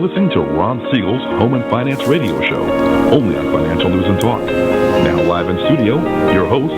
listening to Ron Siegel's Home and Finance Radio Show, only on Financial News and Talk. Now live in studio, your host,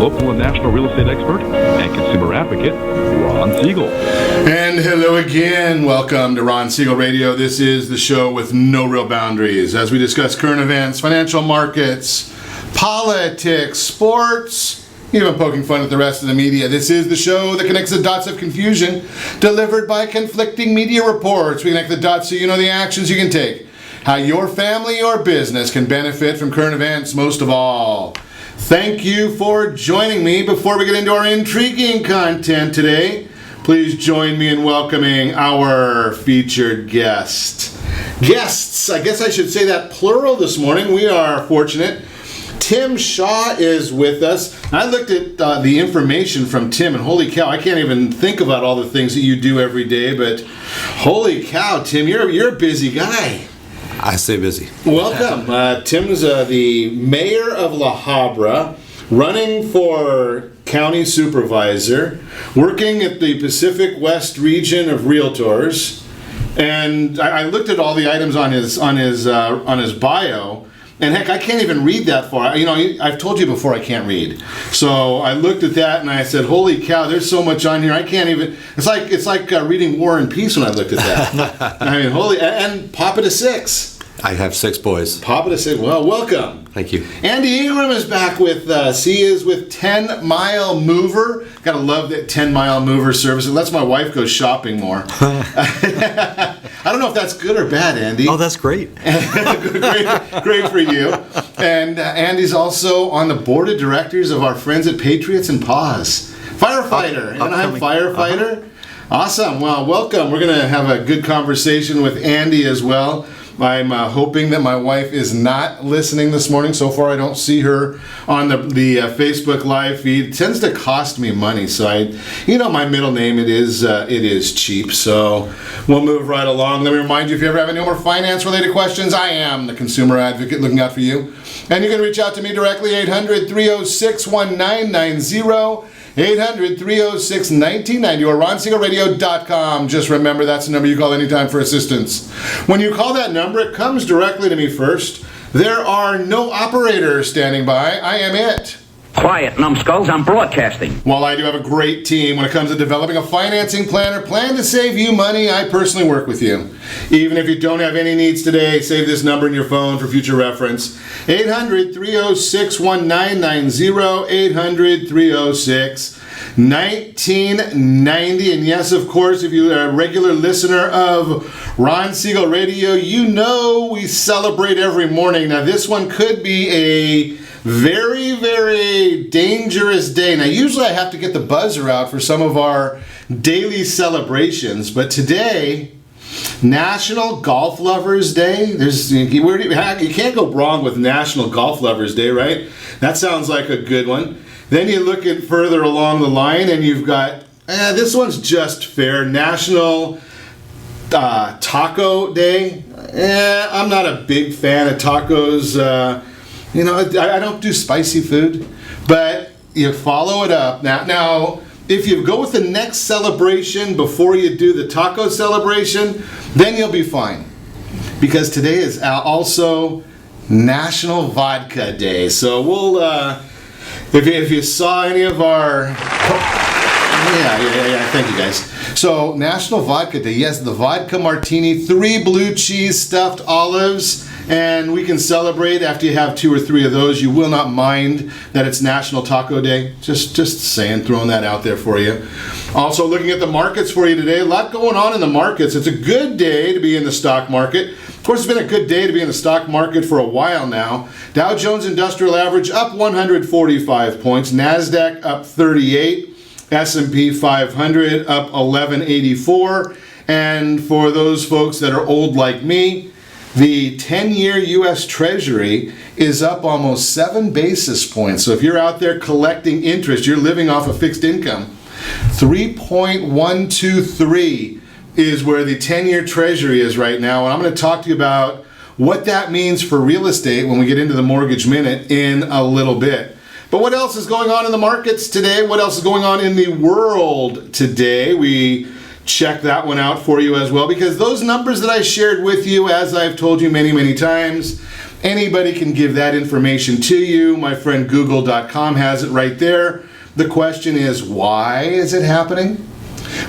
local and national real estate expert and consumer advocate, Ron Siegel. And hello again. Welcome to Ron Siegel Radio. This is the show with no real boundaries as we discuss current events, financial markets, politics, sports, even poking fun at the rest of the media. This is the show that connects the dots of confusion delivered by conflicting media reports. We connect the dots so you know the actions you can take, how your family or business can benefit from current events most of all. Thank you for joining me. Before we get into our intriguing content today, please join me in welcoming our featured guests, I guess I should say that plural this morning. We are fortunate. Tim Shaw is with us. I looked at the information from Tim, and holy cow, I can't even think about all the things that you do every day, but holy cow, Tim, you're a busy guy. I stay busy. Welcome. Tim's the mayor of La Habra, running for county supervisor, working at the Pacific West region of Realtors, and I looked at all the items on his bio. And heck, I can't even read that far. You know, I've told you before I can't read. So I looked at that and I said, holy cow, there's so much on here. I can't even, it's like reading War and Peace when I looked at that. I mean, and Papa to 6. I have 6 boys. Papa to 6, well, welcome. Thank you. Andy Ingram is back with us. He is with 10 Mile Mover. Gotta love that 10 Mile Mover service. It lets my wife go shopping more. I don't know if that's good or bad, Andy. Oh, that's great. great for you. And Andy's also on the board of directors of our friends at Patriots and Paws. Firefighter. Anaheim firefighter. Awesome. Well, welcome. We're going to have a good conversation with Andy as well. I'm hoping that my wife is not listening this morning. So far, I don't see her on the Facebook Live feed. It tends to cost me money, so my middle name, it is cheap. So we'll move right along. Let me remind you, if you ever have any more finance-related questions, I am the consumer advocate looking out for you. And you can reach out to me directly, 800-306-1990. 800-306-1990 or ronsiegelradio.com. Just remember, that's the number you call anytime for assistance. When you call that number, it comes directly to me first. There are no operators standing by. I am it. Quiet, numbskulls, I'm broadcasting. While I do have a great team when it comes to developing a financing plan or plan to save you money, I personally work with you. Even if you don't have any needs today, save this number in your phone for future reference. 800-306-1990, 800-306-1990. And yes, of course, if you're a regular listener of Ron Siegel Radio, you know we celebrate every morning. Now, this one could be a very, very dangerous day. Now, usually I have to get the buzzer out for some of our daily celebrations, but today, National Golf Lovers Day. You can't go wrong with National Golf Lovers Day, right? That sounds like a good one. Then you look at further along the line, and you've got this one's just fair. National Taco Day. I'm not a big fan of tacos. I don't do spicy food, but you follow it up. Now, if you go with the next celebration before you do the taco celebration, then you'll be fine. Because today is also National Vodka Day. So we'll, if you saw any of our, thank you guys. So National Vodka Day, yes, the vodka martini, 3 blue cheese stuffed olives, and we can celebrate after you have 2 or 3 of those. You will not mind that it's National Taco Day. Just saying, throwing that out there for you. Also looking at the markets for you today. A lot going on in the markets. It's a good day to be in the stock market. Of course, it's been a good day to be in the stock market for a while now. Dow Jones Industrial Average up 145 points. NASDAQ up 38. S&P 500 up 1184. And for those folks that are old like me, the 10-year U.S. Treasury is up almost 7 basis points. So if you're out there collecting interest, you're living off a fixed income. 3.123 is where the 10-year Treasury is right now. And I'm going to talk to you about what that means for real estate when we get into the Mortgage Minute in a little bit. But what else is going on in the markets today? What else is going on in the world today? We check that one out for you as well, because those numbers that I shared with you, as I've told you many, many times, anybody can give that information to you. My friend Google.com has it right there. The question is, why is it happening?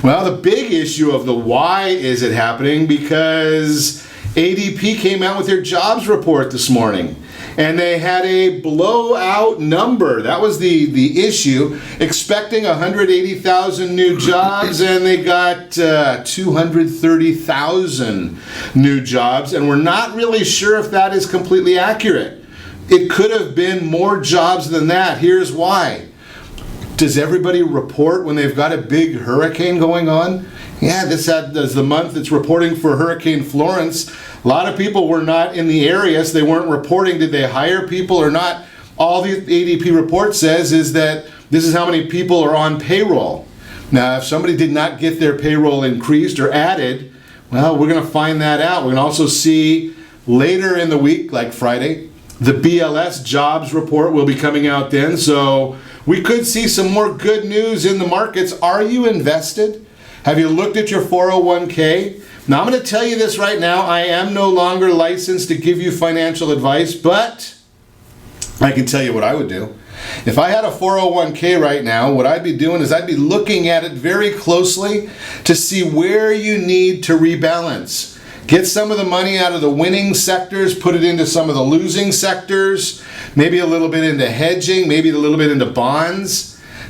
Well, the big issue of the why is it happening, because ADP came out with their jobs report this morning, and they had a blowout number. That was the issue, expecting 180,000 new jobs, and they got 230,000 new jobs, and we're not really sure if that is completely accurate. It could have been more jobs than that. Here's why. Does everybody report when they've got a big hurricane going on? Yeah, this is the month it's reporting for Hurricane Florence. A lot of people were not in the area, so they weren't reporting. Did they hire people or not? All the ADP report says is that this is how many people are on payroll. Now, if somebody did not get their payroll increased or added, well, we're going to find that out. We're going to also see later in the week, like Friday, the BLS jobs report will be coming out then. So we could see some more good news in the markets. Are you invested? Have you looked at your 401k? Now, I'm going to tell you this right now. I am no longer licensed to give you financial advice, but I can tell you what I would do. If I had a 401k right now, what I'd be doing is I'd be looking at it very closely to see where you need to rebalance. Get some of the money out of the winning sectors, put it into some of the losing sectors, maybe a little bit into hedging, maybe a little bit into bonds.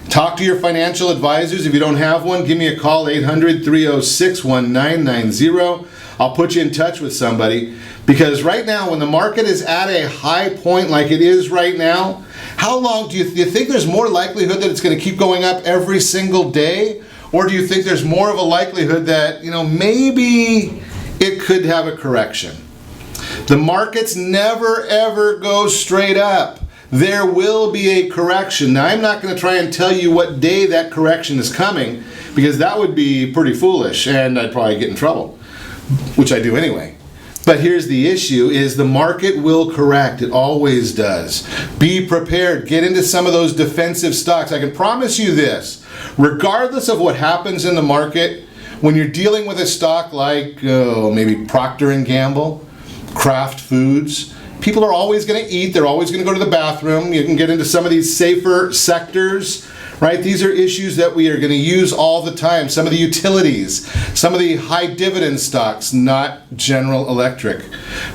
Talk to your financial advisors. If you don't have one, give me a call, 800-306-1990. I'll put you in touch with somebody, because right now when the market is at a high point like it is right now, how long do you think there's more likelihood that it's going to keep going up every single day? Or do you think there's more of a likelihood that, maybe it could have a correction? The markets never ever go straight up. There will be a correction. Now, I'm not going to try and tell you what day that correction is coming, because that would be pretty foolish and I'd probably get in trouble, which I do anyway. But here's the issue, is the market will correct. It always does. Be prepared. Get into some of those defensive stocks. I can promise you this, regardless of what happens in the market, when you're dealing with a stock like maybe Procter & Gamble, Kraft Foods, people are always going to eat. They're always going to go to the bathroom. You can get into some of these safer sectors, right? These are issues that we are going to use all the time. Some of the utilities, some of the high dividend stocks, not General Electric.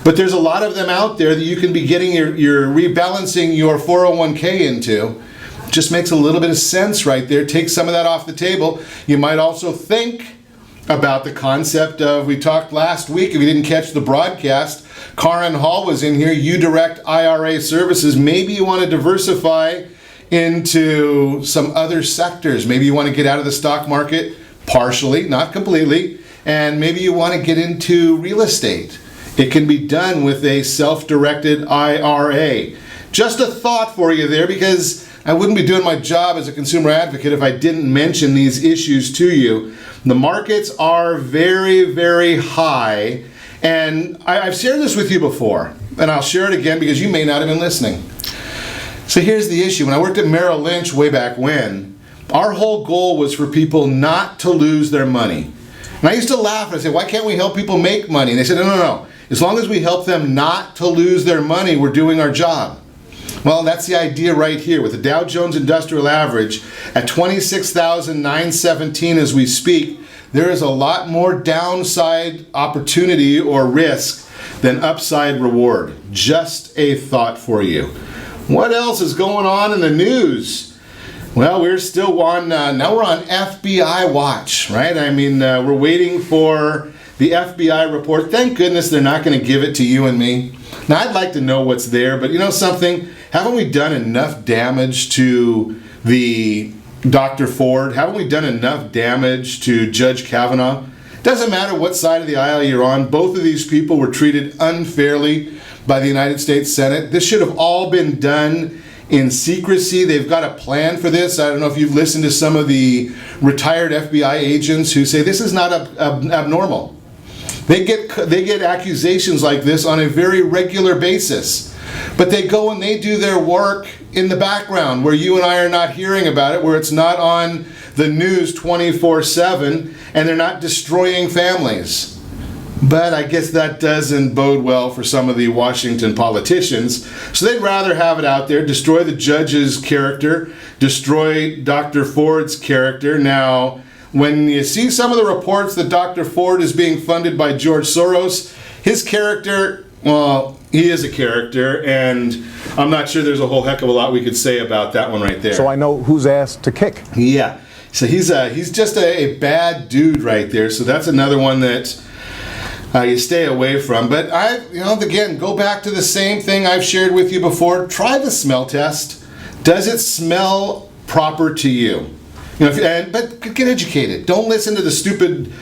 But there's a lot of them out there that you can be getting your rebalancing your 401k into. Just makes a little bit of sense right there. Take some of that off the table. You might also think about the concept of, we talked last week, if you didn't catch the broadcast, Karin Hall was in here, UDirect IRA Services. Maybe you want to diversify into some other sectors. Maybe you want to get out of the stock market partially, not completely, and maybe you want to get into real estate. It can be done with a self-directed IRA. Just a thought for you there, because I wouldn't be doing my job as a consumer advocate if I didn't mention these issues to you. The markets are very, very high, and I've shared this with you before, and I'll share it again because you may not have been listening. So here's the issue. When I worked at Merrill Lynch way back when, our whole goal was for people not to lose their money. And I used to laugh and I said, why can't we help people make money? And they said, no. As long as we help them not to lose their money, we're doing our job. Well, that's the idea right here. With the Dow Jones Industrial Average at 26,917 as we speak, there is a lot more downside opportunity or risk than upside reward. Just a thought for you. What else is going on in the news? Well, we're still on, now we're on FBI watch, right? We're waiting for the FBI report. Thank goodness they're not going to give it to you and me. Now, I'd like to know what's there, but you know something? Haven't we done enough damage to the Dr. Ford? Haven't we done enough damage to Judge Kavanaugh? Doesn't matter what side of the aisle you're on. Both of these people were treated unfairly by the United States Senate. This should have all been done in secrecy. They've got a plan for this. I don't know if you've listened to some of the retired FBI agents who say this is not abnormal. They get accusations like this on a very regular basis. But they go and they do their work in the background where you and I are not hearing about it, where it's not on the news 24/7, and they're not destroying families. But I guess that doesn't bode well for some of the Washington politicians. So they'd rather have it out there, destroy the judge's character, destroy Dr. Ford's character. Now, when you see some of the reports that Dr. Ford is being funded by George Soros, his character, well, he is a character, and I'm not sure there's a whole heck of a lot we could say about that one right there. So I know whose ass to kick. Yeah. So he's just a bad dude right there. So that's another one that you stay away from. But again, go back to the same thing I've shared with you before. Try the smell test. Does it smell proper to you? But get educated. Don't listen to the stupid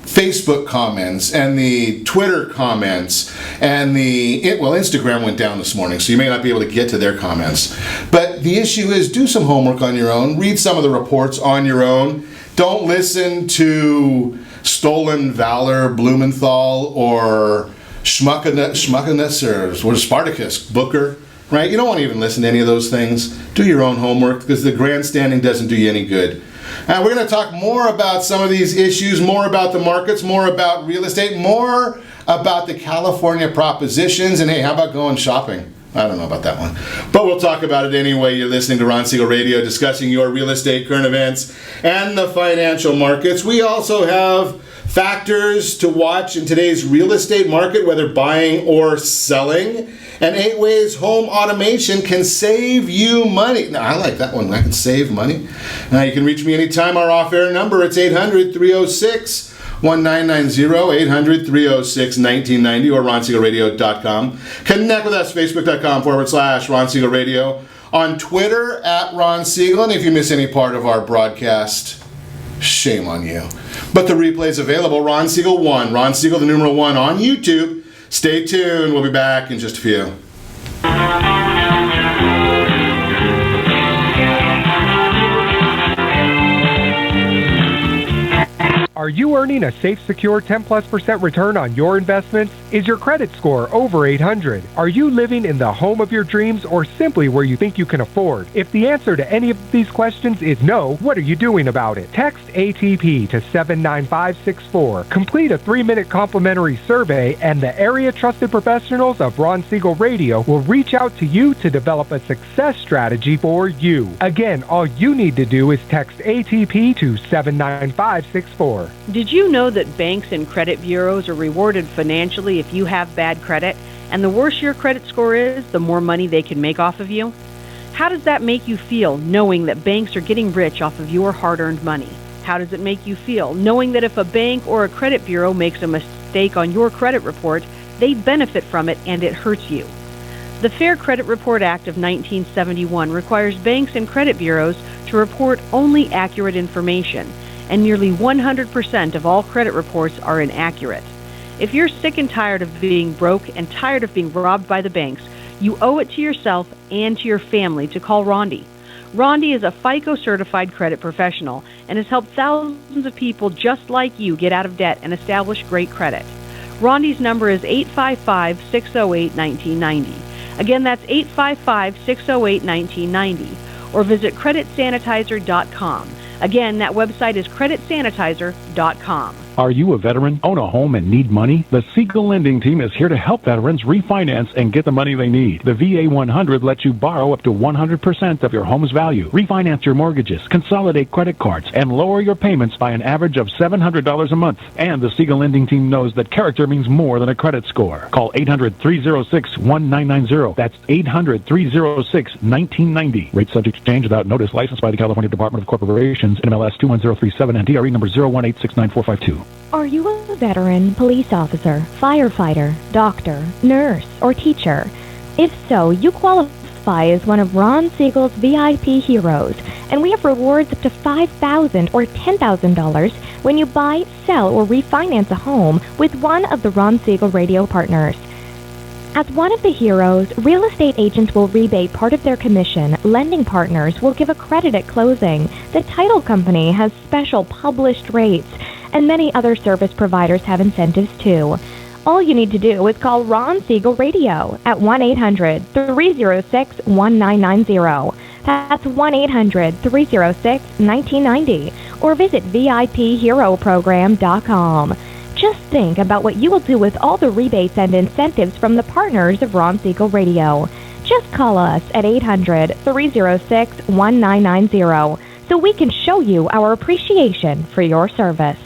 Facebook comments and the Twitter comments and Instagram went down this morning, so you may not be able to get to their comments. But the issue is, do some homework on your own. Read some of the reports on your own. Don't listen to Stolen Valor Blumenthal or Schmuckiness or Spartacus Booker, right? You don't want to even listen to any of those things. Do your own homework, because the grandstanding doesn't do you any good. We're going to talk more about some of these issues, more about the markets, more about real estate, more about the California propositions, and hey, how about going shopping? I don't know about that one. But we'll talk about it anyway. You're listening to Ron Siegel Radio, discussing your real estate, current events, and the financial markets. We also have factors to watch in today's real estate market, whether buying or selling, and 8 ways home automation can save you money. Now, I like that one. I can save money. Now, you can reach me anytime. Our off-air number, it's 800-306-1990, 800-306-1990, or ronsiegelradio.com. Connect with us, facebook.com/Ron Siegel Radio. On Twitter, @Ron Siegel. And if you miss any part of our broadcast, shame on you. But the replay is available, Ron Siegel 1, Ron Siegel the numeral 1 on YouTube. Stay tuned. We'll be back in just a few. Are you earning a safe, secure 10+% return on your investments? Is your credit score over 800? Are you living in the home of your dreams, or simply where you think you can afford? If the answer to any of these questions is no, what are you doing about it? Text ATP to 79564. Complete a 3-minute complimentary survey, and the area trusted professionals of Ron Siegel Radio will reach out to you to develop a success strategy for you. Again, all you need to do is text ATP to 79564. Did you know that banks and credit bureaus are rewarded financially if you have bad credit? And the worse your credit score is, the more money they can make off of you? How does that make you feel, knowing that banks are getting rich off of your hard-earned money? How does it make you feel, knowing that if a bank or a credit bureau makes a mistake on your credit report, they benefit from it and it hurts you? The Fair Credit Report Act of 1971 requires banks and credit bureaus to report only accurate information, and nearly 100% of all credit reports are inaccurate. If you're sick and tired of being broke and tired of being robbed by the banks, you owe it to yourself and to your family to call Rondi. Rondi is a FICO-certified credit professional and has helped thousands of people just like you get out of debt and establish great credit. Rondi's number is 855-608-1990. Again, that's 855-608-1990. Or visit creditsanitizer.com. Again, that website is creditsanitizer.com. Are you a veteran, own a home, and need money? The Siegel Lending Team is here to help veterans refinance and get the money they need. The VA 100 lets you borrow up to 100% of your home's value, refinance your mortgages, consolidate credit cards, and lower your payments by an average of $700 a month. And the Siegel Lending Team knows that character means more than a credit score. Call 800-306-1990. That's 800-306-1990. Rate subject to change without notice. Licensed by the California Department of Corporations, NMLS 21037, and DRE number 018694452. Are you a veteran, police officer, firefighter, doctor, nurse, or teacher? If so, you qualify as one of Ron Siegel's VIP heroes, and we have rewards up to $5,000 or $10,000 when you buy, sell, or refinance a home with one of the Ron Siegel Radio partners. As one of the heroes, real estate agents will rebate part of their commission. Lending partners will give a credit at closing. The title company has special published rates, and many other service providers have incentives too. All you need to do is call Ron Siegel Radio at 1-800-306-1990. That's 1-800-306-1990 or visit VIPHeroProgram.com. Just think about what you will do with all the rebates and incentives from the partners of Ron Siegel Radio. Just call us at 800-306-1990 so we can show you our appreciation for your service.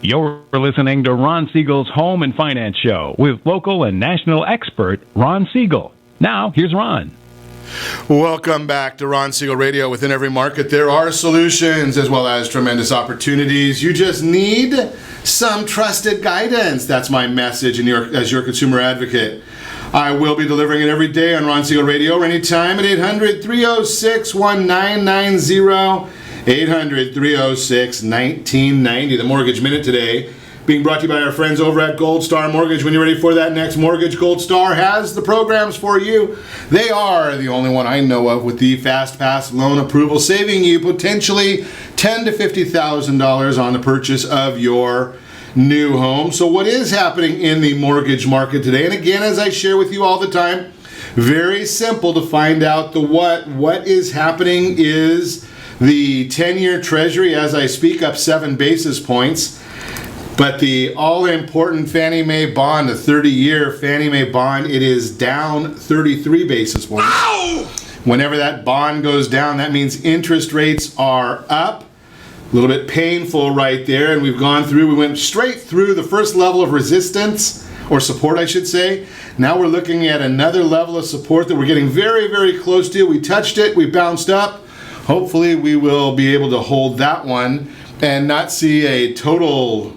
You're listening to Ron Siegel's Home and Finance Show with local and national expert Ron Siegel. Now, here's Ron. Welcome back to Ron Siegel Radio. Within every market, there are solutions as well as tremendous opportunities. You just need some trusted guidance. That's my message as your consumer advocate. I will be delivering it every day on Ron Siegel Radio or anytime at 800-306-1990. 800-306-1990. The Mortgage Minute today being brought to you by our friends over at Gold Star Mortgage. When you're ready for that next mortgage, Gold Star has the programs for you. They are the only one I know of with the Fast Pass loan approval, saving you potentially $10,000 to $50,000 on the purchase of your new home. So what is happening in the mortgage market today? And again, as I share with you all the time, very simple to find out the what. What is happening is the 10-year Treasury, as I speak, up 7 basis points. But the all-important Fannie Mae bond, the 30-year Fannie Mae bond, it is down 33 basis points. Ow! Whenever that bond goes down, that means interest rates are up. A little bit painful right there, and we went straight through the first level of resistance, or support I should say. Now we're looking at another level of support that we're getting very, very close to. We touched it, we bounced up. Hopefully we will be able to hold that one and not see a total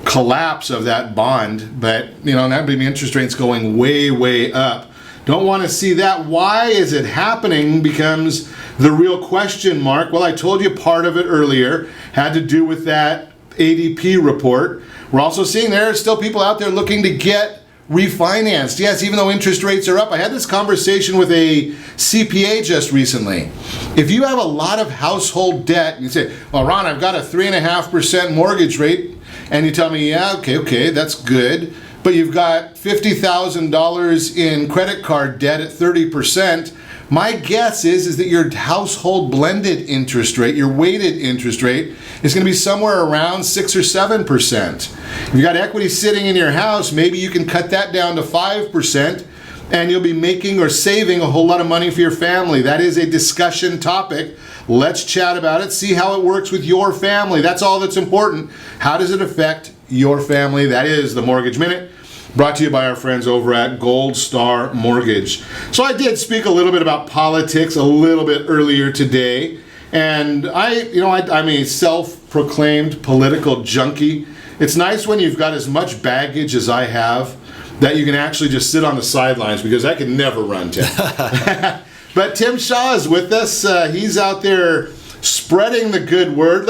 collapse of that bond, but that would be interest rates going way, way up. Don't want to see that. Why is it happening becomes the real question mark. Well, I told you part of it earlier had to do with that ADP report. We're also seeing there are still people out there looking to get refinanced. Yes, even though interest rates are up. I had this conversation with a CPA just recently. If you have a lot of household debt, and you say, well, Ron, I've got a 3.5% mortgage rate, and you tell me, yeah, okay, that's good, but you've got $50,000 in credit card debt at 30%, my guess is that your household blended interest rate, your weighted interest rate, is going to be somewhere around 6 or 7%. If you've got equity sitting in your house, maybe you can cut that down to 5%, and you'll be making or saving a whole lot of money for your family. That is a discussion topic. Let's chat about it, see how it works with your family. That's all that's important. How does it affect your family? That is the Mortgage Minute, brought to you by our friends over at Gold Star Mortgage. So I did speak a little bit about politics a little bit earlier today, and I'm a self-proclaimed political junkie. It's nice when you've got as much baggage as I have that you can actually just sit on the sidelines, because I can never run, Tim. But Tim Shaw is with us. He's out there spreading the good word.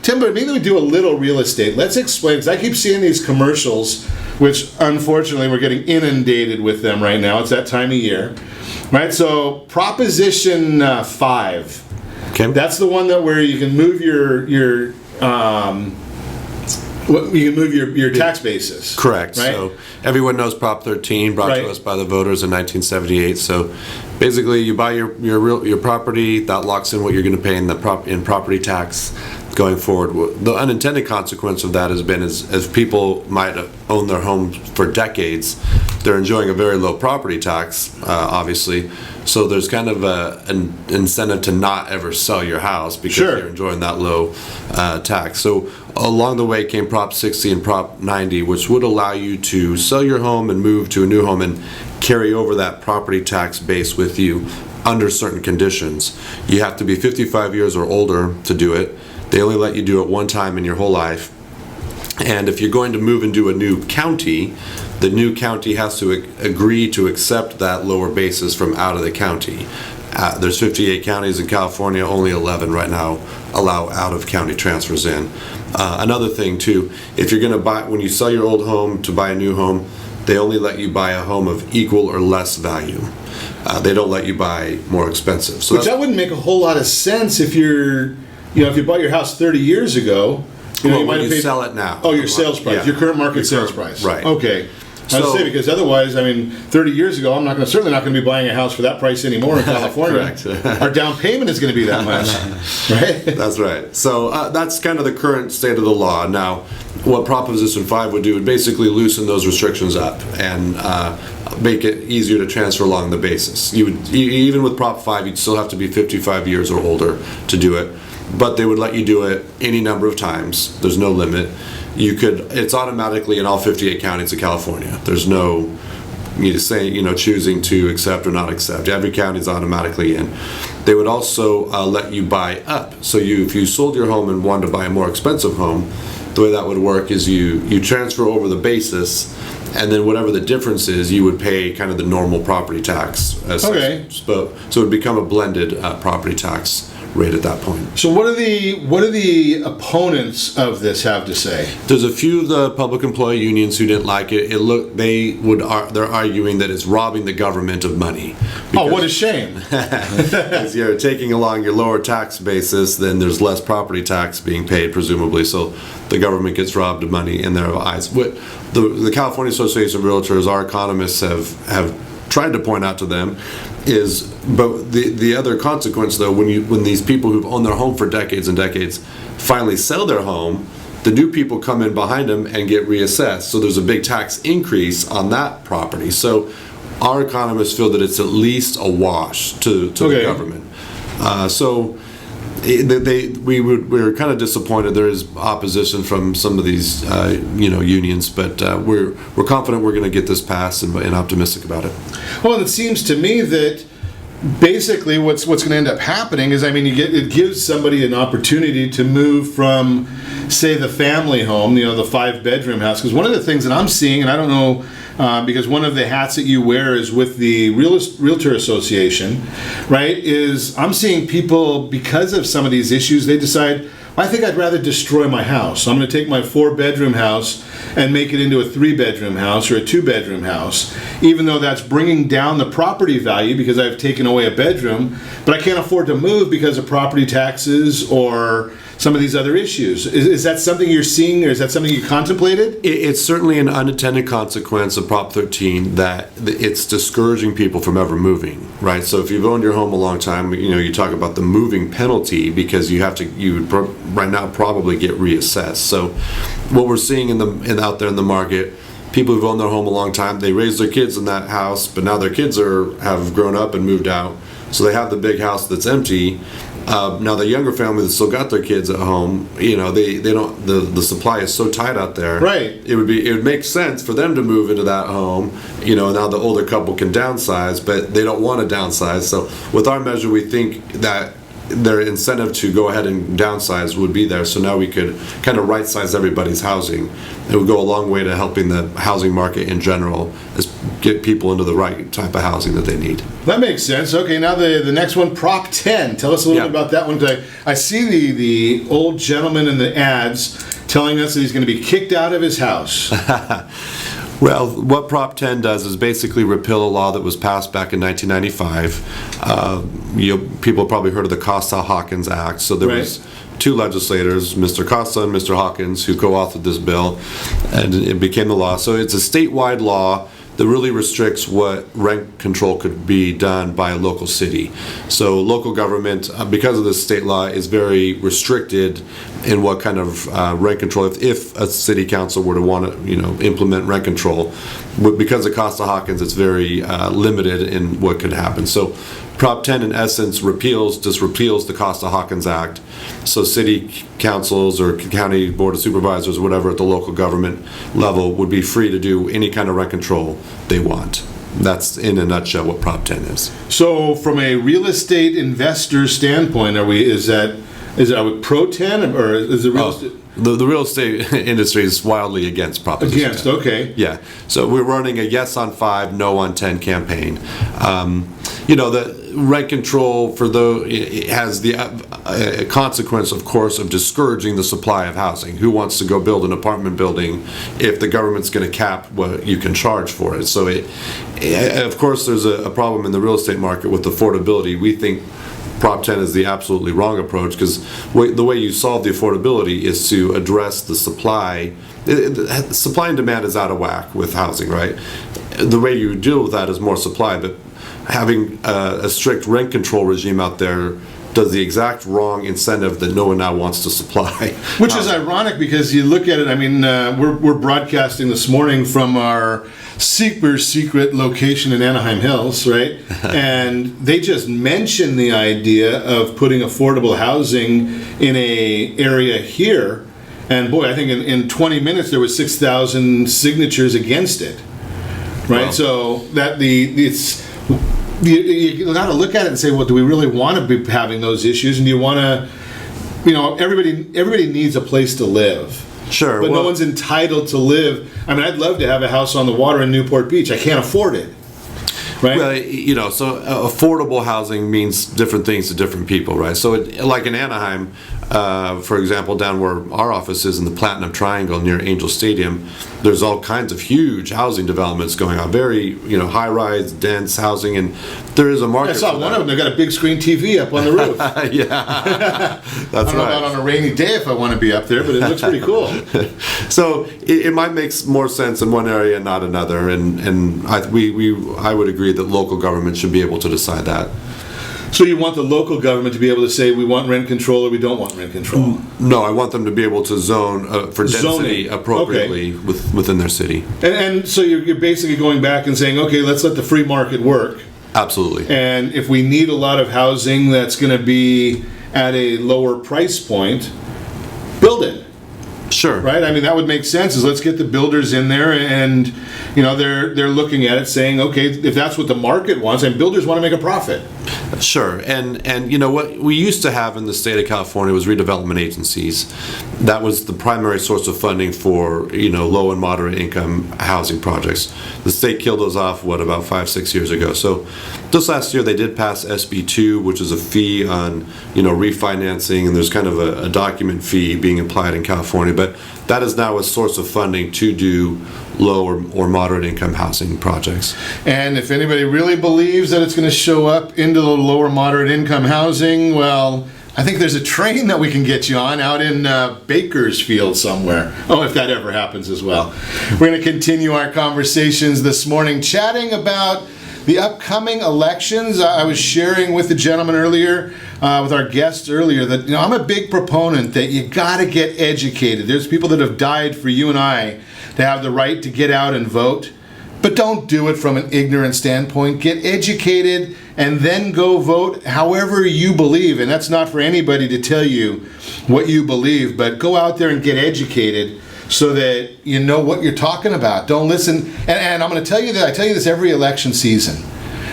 Tim, but maybe we do a little real estate. Let's explain, because I keep seeing these commercials, which unfortunately we're getting inundated with them right now. It's that time of year, right? So Proposition 5. Okay. That's the one where you can move your tax basis. Correct. Right? So everyone knows Prop 13, brought to us by the voters in 1978. So basically, you buy your property, that locks in what you're going to pay in property tax going forward. The unintended consequence of that has been as people might have owned their homes for decades, they're enjoying a very low property tax, obviously. So there's kind of an incentive to not ever sell your house because you're enjoying that low tax. So along the way came Prop 60 and Prop 90, which would allow you to sell your home and move to a new home and carry over that property tax base with you under certain conditions. You have to be 55 years or older to do it. They only let you do it one time in your whole life. And if you're going to move into a new county, the new county has to agree to accept that lower basis from out of the county. There's 58 counties in California, only 11 right now allow out-of-county transfers in. Another thing too, if you're going to buy, when you sell your old home to buy a new home, they only let you buy a home of equal or less value. They don't let you buy more expensive. So that wouldn't make a whole lot of sense if if you bought your house 30 years ago. You might have paid, sell it now. Oh, your sales price, your current market sales price. Right. Okay. I would say, because otherwise, 30 years ago, I'm certainly not going to be buying a house for that price anymore in California. Correct. Our down payment is going to be that much, right? That's right. So that's kind of the current state of the law. Now, what Proposition 5 would do would basically loosen those restrictions up and make it easier to transfer along the basis. Even with Prop 5, you'd still have to be 55 years or older to do it, but they would let you do it any number of times. There's no limit. It's automatically in all 58 counties of California. There's no choosing to accept or not accept. Every county is automatically in. They would also let you buy up. So if you sold your home and wanted to buy a more expensive home, the way that would work is you transfer over the basis, and then whatever the difference is, you would pay kind of the normal property tax. Okay. So it would become a blended property tax rate at that point. So what do the opponents of this have to say? There's a few of the public employee unions who didn't like it. They're arguing that it's robbing the government of money. Oh, what a shame! As you're taking along your lower tax basis, then there's less property tax being paid, presumably. So the government gets robbed of money in their eyes. What the California Association of Realtors, our economists have tried to point out to them but the other consequence, though, when these people who've owned their home for decades and decades finally sell their home, the new people come in behind them and get reassessed. So there's a big tax increase on that property. So our economists feel that it's at least a wash to the government. We're kind of disappointed. There is opposition from some of these unions, but we're confident we're going to get this passed and optimistic about it. Well, it seems to me that basically what's going to end up happening is, it gives somebody an opportunity to move from, say, the family home, the 5-bedroom house. Because one of the things that I'm seeing, and I don't know, because one of the hats that you wear is with the Realtor Association, right, is I'm seeing people, because of some of these issues, they decide, I think I'd rather destroy my house. I'm going to take my 4-bedroom house and make it into a 3-bedroom house or a 2-bedroom house, even though that's bringing down the property value because I've taken away a bedroom, but I can't afford to move because of property taxes or some of these other issues. Is that something you're seeing, or is that something you contemplated? It's certainly an unintended consequence of Prop 13 that it's discouraging people from ever moving, right? So if you've owned your home a long time, you talk about the moving penalty because you would right now probably get reassessed. So what we're seeing out there in the market, people who've owned their home a long time, they raised their kids in that house, but now their kids have grown up and moved out, so they have the big house that's empty. Now the younger family that still got their kids at home, they don't. The supply is so tight out there. Right. It would make sense for them to move into that home. Now the older couple can downsize, but they don't want to downsize. So with our measure, we think that their incentive to go ahead and downsize would be there. So now we could kind of right size everybody's housing. It would go a long way to helping the housing market in general, get people into the right type of housing that they need. That makes sense. Okay, now the next one, Prop 10. Tell us a little bit about that one. I see the old gentleman in the ads telling us that he's going to be kicked out of his house. Well, what Prop 10 does is basically repeal a law that was passed back in 1995. People probably heard of the Costa-Hawkins Act. So there was two legislators, Mr. Costa and Mr. Hawkins, who co-authored this bill, and it became the law. So it's a statewide law that really restricts what rent control could be done by a local city. So local government, because of this state law, is very restricted in what kind of rent control, if a city council were to want to implement rent control. But because of Costa-Hawkins, it's very limited in what could happen. So Prop 10 in essence just repeals the Costa-Hawkins Act. So city councils or county board of supervisors, whatever, at the local government level would be free to do any kind of rent control they want. That's in a nutshell what Prop 10 is. So from a real estate investor standpoint, is it pro 10 or is it real estate? The real estate industry is wildly against Proposition 10. Against, okay. Yeah. So we're running a yes on 5, no on 10 campaign. The rent control it has the consequence, of course, of discouraging the supply of housing. Who wants to go build an apartment building if the government's going to cap what you can charge for it? So of course, there's a problem in the real estate market with affordability. We think Prop 10 is the absolutely wrong approach, because the way you solve the affordability is to address the supply. Supply and demand is out of whack with housing, right? The way you deal with that is more supply, but having a strict rent control regime out there does the exact wrong incentive that no one now wants to supply. Which is ironic, because you look at it, I mean, we're broadcasting this morning from our super secret location in Anaheim Hills, right? And they just mentioned the idea of putting affordable housing in a area here. And boy, I think in 20 minutes there was 6,000 signatures against it, right? Wow. So that you got to look at it and say, well, do we really want to be having those issues? And do you want to, everybody needs a place to live. Sure. But no one's entitled to live. I mean, I'd love to have a house on the water in Newport Beach. I can't afford it. Right? Well, so affordable housing means different things to different people, right? So like in Anaheim, for example, down where our office is in the Platinum Triangle near Angel Stadium, there's all kinds of huge housing developments going on, very, high-rise, dense housing, and there is a market. I saw one of them. They got a big screen TV up on the roof. Yeah, that's right. I don't know about on a rainy day if I want to be up there, but it looks pretty cool. So it might make more sense in one area and not another, and I would agree that local government should be able to decide that. So you want the local government to be able to say we want rent control or we don't want rent control? No, I want them to be able to zone for density appropriately within their city. And so you're basically going back and saying, okay, let's let the free market work. Absolutely. And if we need a lot of housing that's going to be at a lower price point, build it. Sure. Right? I mean, that would make sense, is let's get the builders in there, and they're looking at it saying, okay, if that's what the market wants, and builders want to make a profit. Sure. And what we used to have in the state of California was redevelopment agencies. That was the primary source of funding for, low and moderate income housing projects. The state killed those off, about 5-6 years ago. So this last year they did pass SB 2, which is a fee on, refinancing, and there's kind of a document fee being applied in California. But that is now a source of funding to do low or moderate income housing projects. And if anybody really believes that it's going to show up into the lower moderate income housing, well, I think there's a train that we can get you on out in Bakersfield somewhere. Oh, if that ever happens as well. We're going to continue our conversations this morning, chatting about the upcoming elections. I was sharing with the gentleman earlier, with our guests earlier, that I'm a big proponent that you got to get educated. There's people that have died for you and I to have the right to get out and vote, but don't do it from an ignorant standpoint. Get educated and then go vote however you believe. And that's not for anybody to tell you what you believe, but go out there and get educated so that you know what you're talking about. Don't listen. And I'm going to tell you that I tell you this every election season.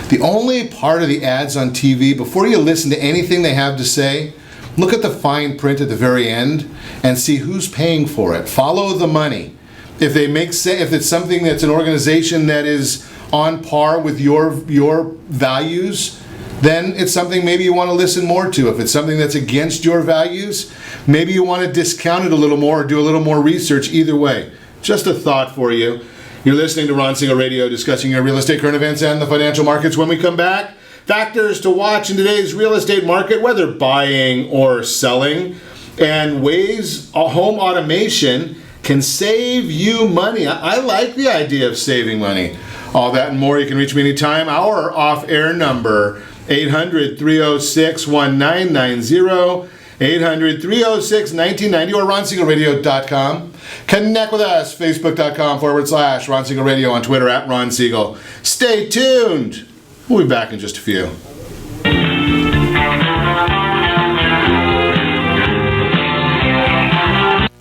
The only part of the ads on TV, before you listen to anything they have to say, look at the fine print at the very end and see who's paying for it. Follow the money. If they make sense, if it's something that's an organization that is on par with your values, then it's something maybe you want to listen more to. If it's something that's against your values, maybe you want to discount it a little more or do a little more research. Either way, just a thought for you. You're listening to Ron Siegel Radio, discussing your real estate, current events, and the financial markets. When we come back, factors to watch in today's real estate market, whether buying or selling, and ways home automation can save you money. I like the idea of saving money. All that and more. You can reach me anytime. Our off-air number, 800-306-1990, 800-306-1990, or RonSiegelRadio.com. Connect with us, Facebook.com/Ron Siegel Radio, on Twitter @Ron Siegel. Stay tuned. We'll be back in just a few.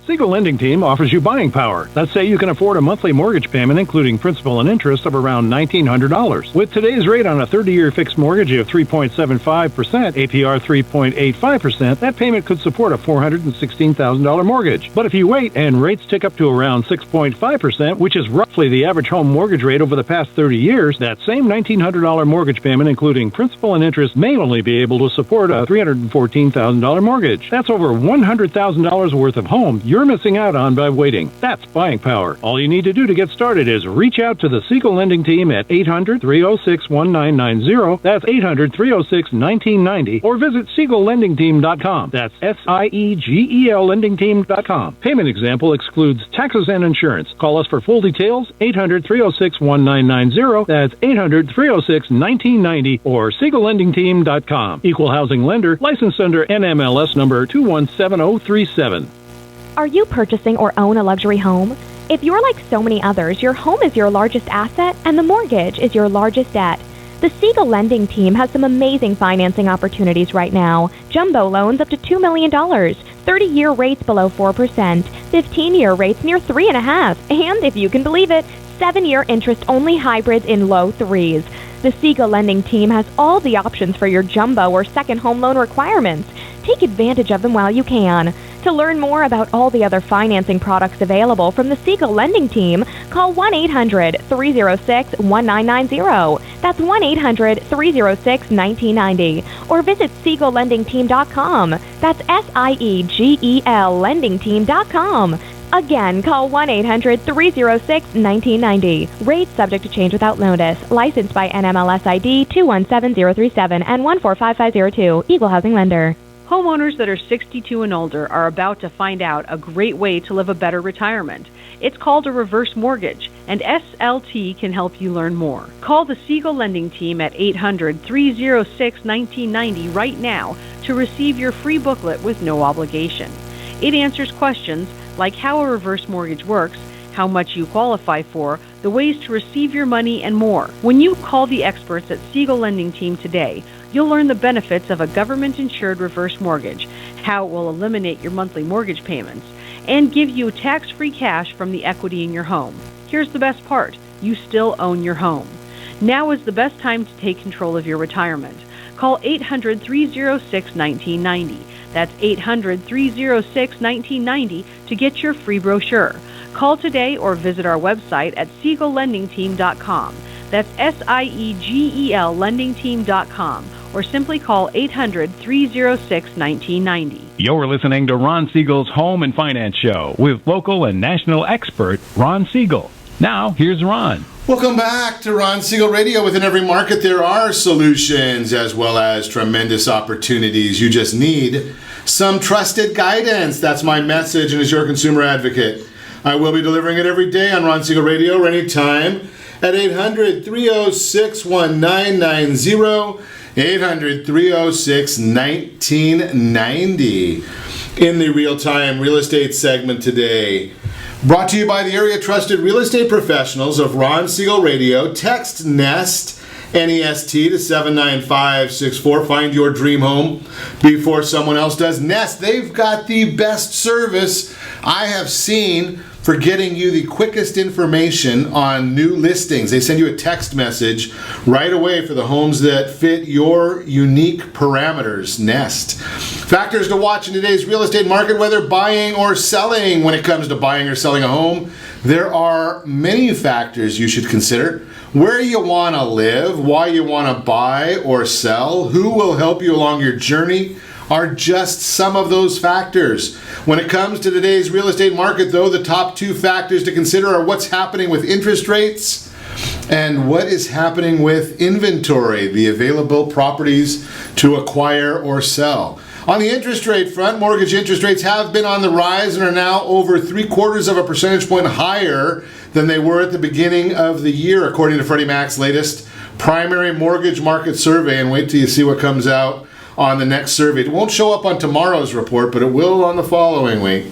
Siegel Lending Team offers you buying power. Let's say you can afford a monthly mortgage payment, including principal and interest, of around $1,900. With today's rate on a 30-year fixed mortgage of 3.75%, APR 3.85%, that payment could support a $416,000 mortgage. But if you wait and rates tick up to around 6.5%, which is right roughly the average home mortgage rate over the past 30 years, that same $1,900 mortgage payment, including principal and interest, may only be able to support a $314,000 mortgage. That's over $100,000 worth of home you're missing out on by waiting. That's buying power. All you need to do to get started is reach out to the Siegel Lending Team at 800-306-1990. That's 800-306-1990. Or visit SiegelLendingTeam.com. That's SIEGEL LendingTeam.com. Payment example excludes taxes and insurance. Call us for full details, 800-306-1990. That's 800-306-1990 or SiegelLendingTeam.com. Equal housing lender, licensed under NMLS number 217037. Are you purchasing or own a luxury home? If you're like so many others, your home is your largest asset and the mortgage is your largest debt. The Siegel Lending Team has some amazing financing opportunities right now. Jumbo loans up to $2 million, 30-year rates below 4%, 15-year rates near 3.5%, and if you can believe it, 7-year interest-only hybrids in low 3s. The Siegel Lending Team has all the options for your jumbo or second home loan requirements. Take advantage of them while you can. To learn more about all the other financing products available from the Siegel Lending Team, call 1-800-306-1990. That's 1-800-306-1990. Or visit SiegelLendingTeam.com. That's SIEGEL LendingTeam.com. Again, call 1-800-306-1990. Rates subject to change without notice. Licensed by NMLS ID 217037 and 145502. Equal housing lender. Homeowners that are 62 and older are about to find out a great way to live a better retirement. It's called a reverse mortgage, and SLT can help you learn more. Call the Siegel Lending Team at 800-306-1990 right now to receive your free booklet with no obligation. It answers questions like how a reverse mortgage works, how much you qualify for, the ways to receive your money, and more. When you call the experts at Siegel Lending Team today, you'll learn the benefits of a government-insured reverse mortgage, how it will eliminate your monthly mortgage payments, and give you tax-free cash from the equity in your home. Here's the best part. You still own your home. Now is the best time to take control of your retirement. Call 800-306-1990. That's 800-306-1990 to get your free brochure. Call today or visit our website at SiegelLendingTeam.com. That's SIEGEL LendingTeam.com. Or simply call 800-306-1990. You're listening to Ron Siegel's Home and Finance Show with local and national expert Ron Siegel. Now, here's Ron. Welcome back to Ron Siegel Radio. Within every market, there are solutions as well as tremendous opportunities. You just need some trusted guidance. That's my message, and as your consumer advocate, I will be delivering it every day on Ron Siegel Radio or anytime at 800-306-1990. 800-306-1990. In the real-time real estate segment today, brought to you by the area trusted real estate professionals of Ron Siegel Radio. Text NEST, N-E-S-T, to 79564. Find your dream home before someone else does. Nest, they've got the best service I have seen for getting you the quickest information on new listings. They send you a text message right away for the homes that fit your unique parameters. Nest. Factors to watch in today's real estate market, whether buying or selling. When it comes to buying or selling a home, there are many factors you should consider. Where you want to live, why you want to buy or sell, who will help you along your journey, are just some of those factors. When it comes to today's real estate market, though, the top two factors to consider are what's happening with interest rates and what is happening with inventory, the available properties to acquire or sell. On the interest rate front, mortgage interest rates have been on the rise and are now over 0.75 of a percentage point higher than they were at the beginning of the year, according to Freddie Mac's latest primary mortgage market survey. And wait till you see what comes out on the next survey. It won't show up on tomorrow's report, but it will on the following week.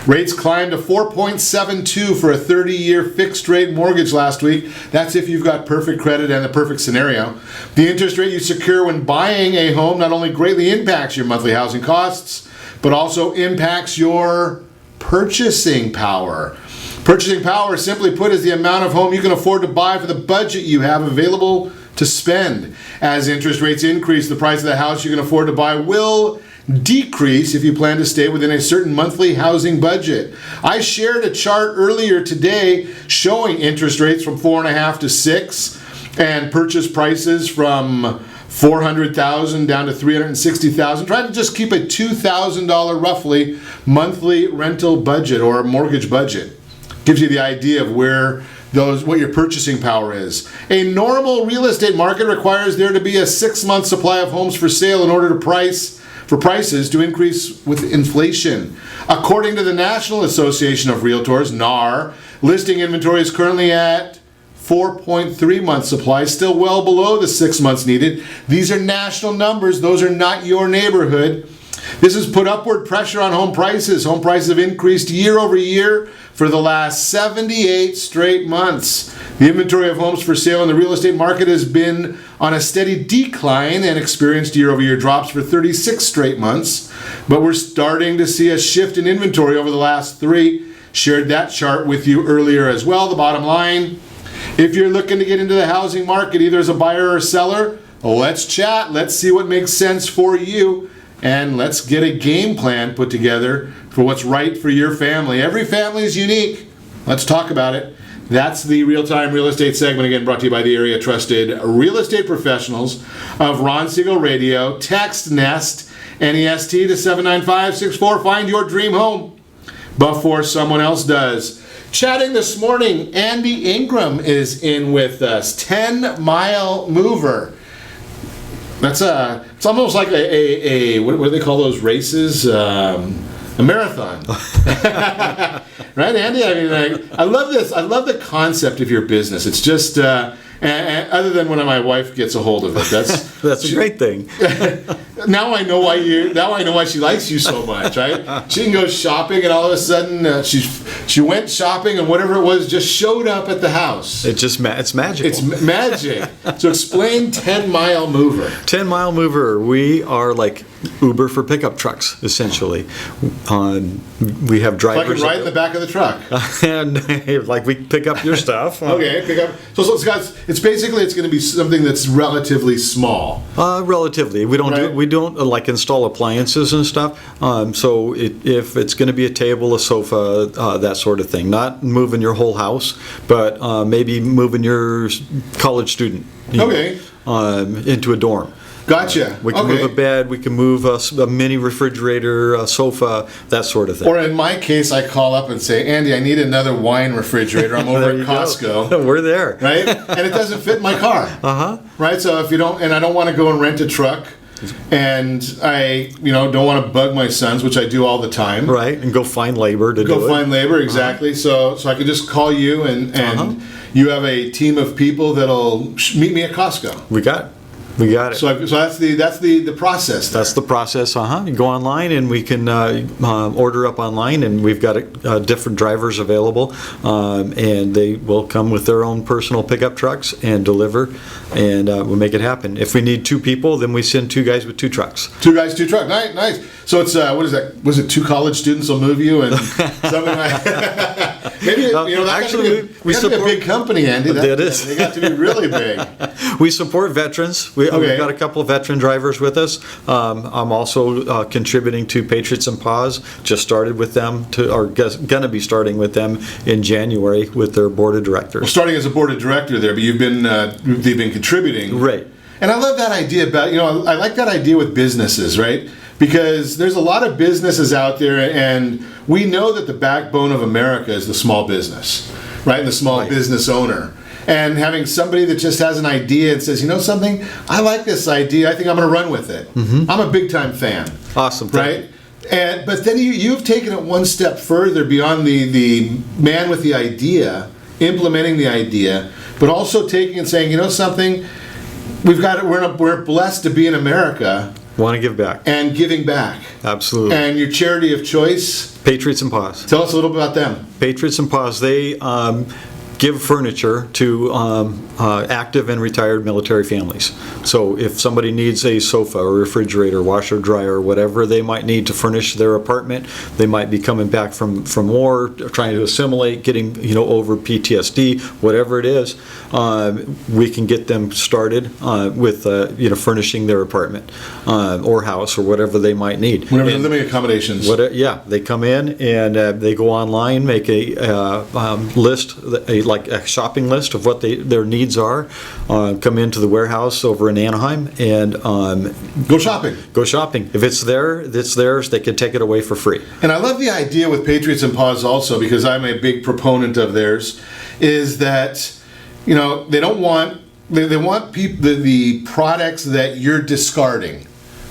Rates climbed to 4.72 for a 30-year fixed-rate mortgage last week. That's if you've got perfect credit and the perfect scenario. The interest rate you secure when buying a home not only greatly impacts your monthly housing costs, but also impacts your purchasing power. Purchasing power, simply put, is the amount of home you can afford to buy for the budget you have available to spend. As interest rates increase, the price of the house you can afford to buy will decrease if you plan to stay within a certain monthly housing budget. I shared a chart earlier today showing interest rates from 4.5 to 6 and purchase prices from $400,000 down to $360,000. Try to just keep a $2,000 roughly monthly rental budget or mortgage budget. Gives you the idea of what your purchasing power is. A normal real estate market requires there to be a 6-month supply of homes for sale in order for prices to increase with inflation. According to the National Association of Realtors, NAR, listing inventory is currently at 4.3 month supply, still well below the 6 months needed. These are national numbers. Those are not your neighborhood. This has put upward pressure on home prices. Home prices have increased year over year for the last 78 straight months. The inventory of homes for sale in the real estate market has been on a steady decline and experienced year-over-year drops for 36 straight months. But we're starting to see a shift in inventory over the last 3. Shared that chart with you earlier as well. The bottom line, if you're looking to get into the housing market, either as a buyer or a seller, let's chat. Let's see what makes sense for you. And let's get a game plan put together for what's right for your family. Every family is unique. Let's talk about it. That's the Real-Time Real Estate segment, again brought to you by the area trusted real estate professionals of Ron Siegel Radio. Text NEST, N-E-S-T, to 79564. Find your dream home before someone else does. Chatting this morning, Andy Ingram is in with us. 10-mile mover. It's almost like a what do they call those races? A marathon. Right, Andy? I mean, I love this. I love the concept of your business. It's just, and other than when my wife gets a hold of it, that's a great thing. Now I know why she likes you so much, right? She can go shopping, and all of a sudden she went shopping, and whatever it was just showed up at the house. It's magical. It's magic. So explain 10-mile mover. 10-mile mover. We are like Uber for pickup trucks, essentially. We have drivers. So I can ride in the back of the truck. And like we pick up your stuff. Okay, pick up. So it's basically going to be something that's relatively small. Relatively, we don't like install appliances and stuff. So if it's going to be a table, a sofa, that sort of thing. Not moving your whole house, but maybe moving your college student. Into a dorm. Gotcha. We can move a bed, we can move a mini refrigerator, a sofa, that sort of thing. Or in my case, I call up and say, Andy, I need another wine refrigerator. I'm over at Costco. We're there. Right? And it doesn't fit in my car. Uh-huh. Right? So if you don't, and I don't want to go and rent a truck, and I, don't want to bug my sons, which I do all the time. Right, and go find labor to do it. Go find labor, exactly. So I could just call you, and you have a team of people that'll meet me at Costco. We got it. So that's the process there. That's the process. You go online, and we can order up online, and we've got different drivers available, and they will come with their own personal pickup trucks and deliver, and we'll make it happen. If we need 2 people, then we send 2 guys with 2 trucks. 2 guys, 2 trucks. Nice. So it's what is that? Was it 2 college students will move you and something like? Maybe actually we support a big company, Andy. That is. They got to be really big. We support veterans. We've got a couple of veteran drivers with us. I'm also contributing to Patriots and Paws. Just started with them, going to be starting with them in January with their board of directors. Well, starting as a board of director there, but they've been contributing. Right. And I love that idea about, I like that idea with businesses, right? Because there's a lot of businesses out there, and we know that the backbone of America is the small business, right? And the small business owner. And having somebody that just has an idea and says, something, I like this idea, I think I'm going to run with it. Mm-hmm. I'm a big-time fan. Awesome. Right? But then you've taken it one step further beyond the man with the idea, implementing the idea, but also taking and saying, something, we're blessed to be in America. Want to give back. And giving back. Absolutely. And your charity of choice? Patriots and Paws. Tell us a little bit about them. Patriots and Paws, they give furniture to active and retired military families. So if somebody needs a sofa or refrigerator, washer, dryer, whatever they might need to furnish their apartment, they might be coming back from war, trying to assimilate, getting over PTSD, whatever it is, we can get them started with furnishing their apartment or house or whatever they might need. Whatever the living accommodations. They come in and they go online, make a list, like a shopping list of what their needs are, come into the warehouse over in Anaheim and go shopping. Go shopping. If it's there, it's theirs. They can take it away for free. And I love the idea with Patriots and Paws also, because I'm a big proponent of theirs, is that they don't want they want the products that you're discarding.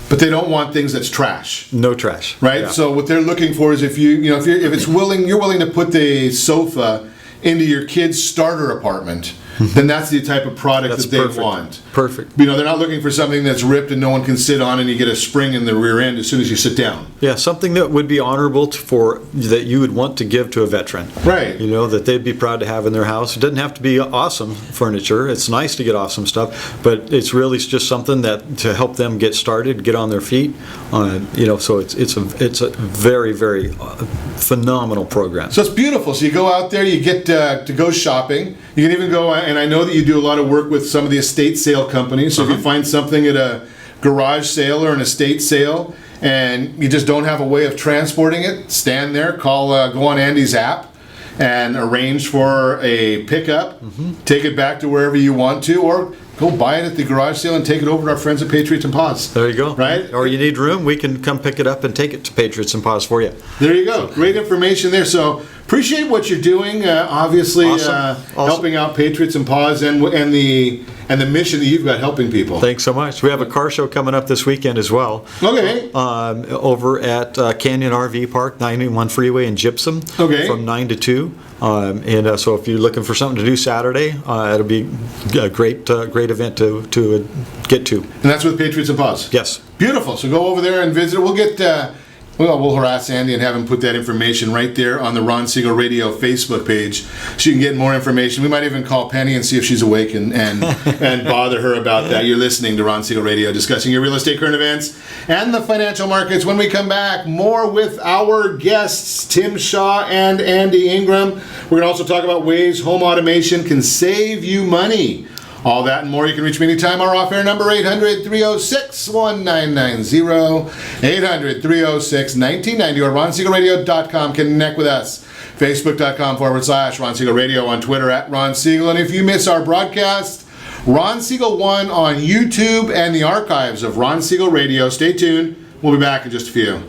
But they don't want things that's trash. No trash. Right? Yeah. So what they're looking for is if you're willing to put the sofa into your kid's starter apartment, then that's the type of product that they want. Perfect. They're not looking for something that's ripped and no one can sit on and you get a spring in the rear end as soon as you sit down. Yeah, something that would be honorable that you would want to give to a veteran. Right. That they'd be proud to have in their house. It doesn't have to be awesome furniture. It's nice to get awesome stuff, but it's really just something that to help them get started, get on their feet. So it's a very, very phenomenal program. So it's beautiful. So you go out there, you get to go shopping. You can even go, and I know that you do a lot of work with some of the estate sale companies. So if you find something at a garage sale or an estate sale and you just don't have a way of transporting it, stand there, go on Andy's app and arrange for a pickup, take it back to wherever you want to, or go buy it at the garage sale and take it over to our friends at Patriots and Paws. There you go. Right? Or you need room, we can come pick it up and take it to Patriots and Paws for you. There you go. Great information there. So appreciate what you're doing. Obviously, Awesome. helping out Patriots and Paws and the mission that you've got helping people. Thanks so much. We have a car show coming up this weekend as well. Okay. Over at Canyon RV Park, 91 Freeway in Gypsum. Okay. From 9 to 2. So if you're looking for something to do Saturday, it'll be a great event to get to. And that's with Patriots and Paws? Yes. Beautiful. So go over there and visit. We'll get... we'll harass Andy and have him put that information right there on the Ron Siegel Radio Facebook page so you can get more information. We might even call Penny and see if she's awake and bother her about that. You're listening to Ron Siegel Radio, discussing your real estate current events and the financial markets. When we come back, more with our guests, Tim Shaw and Andy Ingram. We're going to also talk about ways home automation can save you money. All that and more. You can reach me anytime. Our off-air number, 800-306-1990, 800-306-1990, or RonSiegelRadio.com. Connect with us. Facebook.com/Ron Siegel Radio, on Twitter @Ron Siegel. And if you miss our broadcast, Ron Siegel 1 on YouTube and the archives of Ron Siegel Radio. Stay tuned. We'll be back in just a few.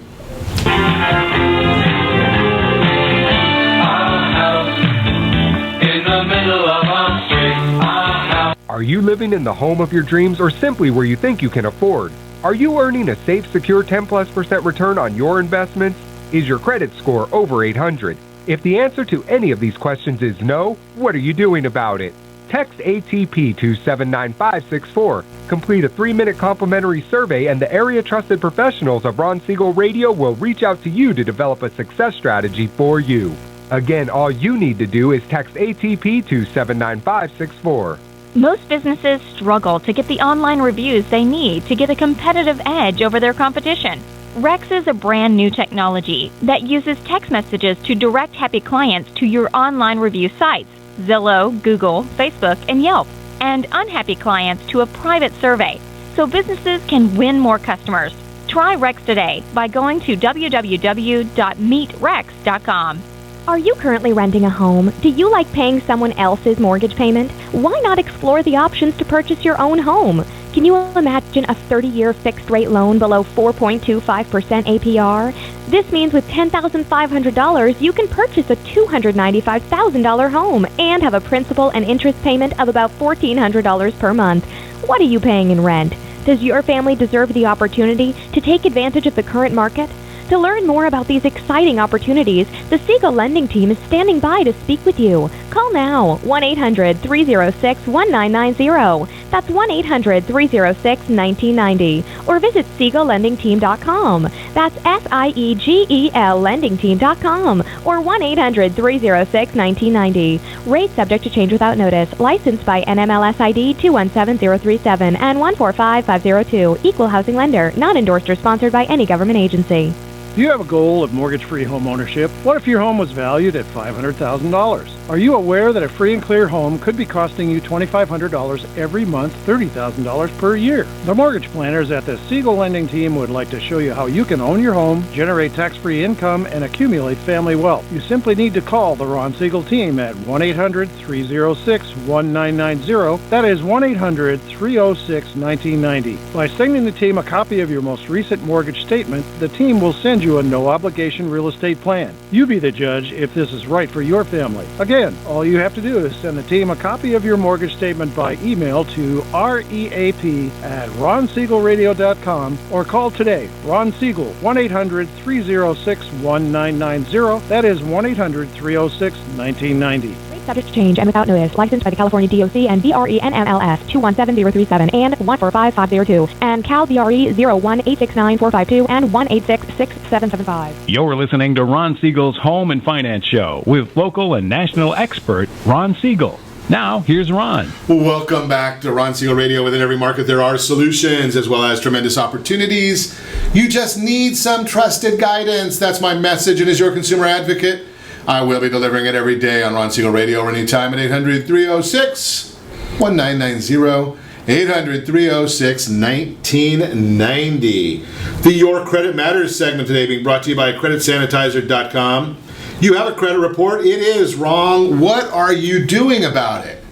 Are you living in the home of your dreams or simply where you think you can afford? Are you earning a safe, secure 10+% return on your investments? Is your credit score over 800? If the answer to any of these questions is no, what are you doing about it? Text ATP to 79564. Complete a 3-minute complimentary survey and the area trusted professionals of Ron Siegel Radio will reach out to you to develop a success strategy for you. Again, all you need to do is text ATP to 79564. Most businesses struggle to get the online reviews they need to get a competitive edge over their competition. Rex is a brand new technology that uses text messages to direct happy clients to your online review sites, Zillow, Google, Facebook, and Yelp, and unhappy clients to a private survey, so businesses can win more customers. Try Rex today by going to www.meetrex.com. Are you currently renting a home? Do you like paying someone else's mortgage payment? Why not explore the options to purchase your own home? Can you imagine a 30-year fixed-rate loan below 4.25% APR? This means with $10,500, you can purchase a $295,000 home and have a principal and interest payment of about $1,400 per month. What are you paying in rent? Does your family deserve the opportunity to take advantage of the current market? To learn more about these exciting opportunities, the Siegel Lending Team is standing by to speak with you. Call now, 1-800-306-1990. That's 1-800-306-1990. Or visit SiegelLendingTeam.com. That's SIEGEL LendingTeam.com. Or 1-800-306-1990. Rates subject to change without notice. Licensed by NMLS ID 217037 and 145502. Equal housing lender. Not endorsed or sponsored by any government agency. Do you have a goal of mortgage-free home ownership? What if your home was valued at $500,000? Are you aware that a free and clear home could be costing you $2,500 every month, $30,000 per year? The mortgage planners at the Siegel Lending Team would like to show you how you can own your home, generate tax-free income, and accumulate family wealth. You simply need to call the Ron Siegel Team at 1-800-306-1990. That is 1-800-306-1990. By sending the team a copy of your most recent mortgage statement, the team will send you a no-obligation real estate plan. You be the judge if this is right for your family. Again, all you have to do is send the team a copy of your mortgage statement by email to reap@ronsiegelradio.com or call today. Ron Siegel, 1-800-306-1990. That is 1-800-306-1990. Subject to change and without notice. Licensed by the California DOC and BRE NMLS 217037 and 145502 and Cal BRE 01869452 and 1866775. You're listening to Ron Siegel's Home and Finance Show with local and national expert Ron Siegel. Now, here's Ron. Welcome back to Ron Siegel Radio. Within every market, there are solutions as well as tremendous opportunities. You just need some trusted guidance. That's my message. And as your consumer advocate, I will be delivering it every day on Ron Siegel Radio or anytime at 800-306-1990. 800-306-1990. The Your Credit Matters segment today being brought to you by CreditSanitizer.com. You have a credit report. It is wrong. What are you doing about it?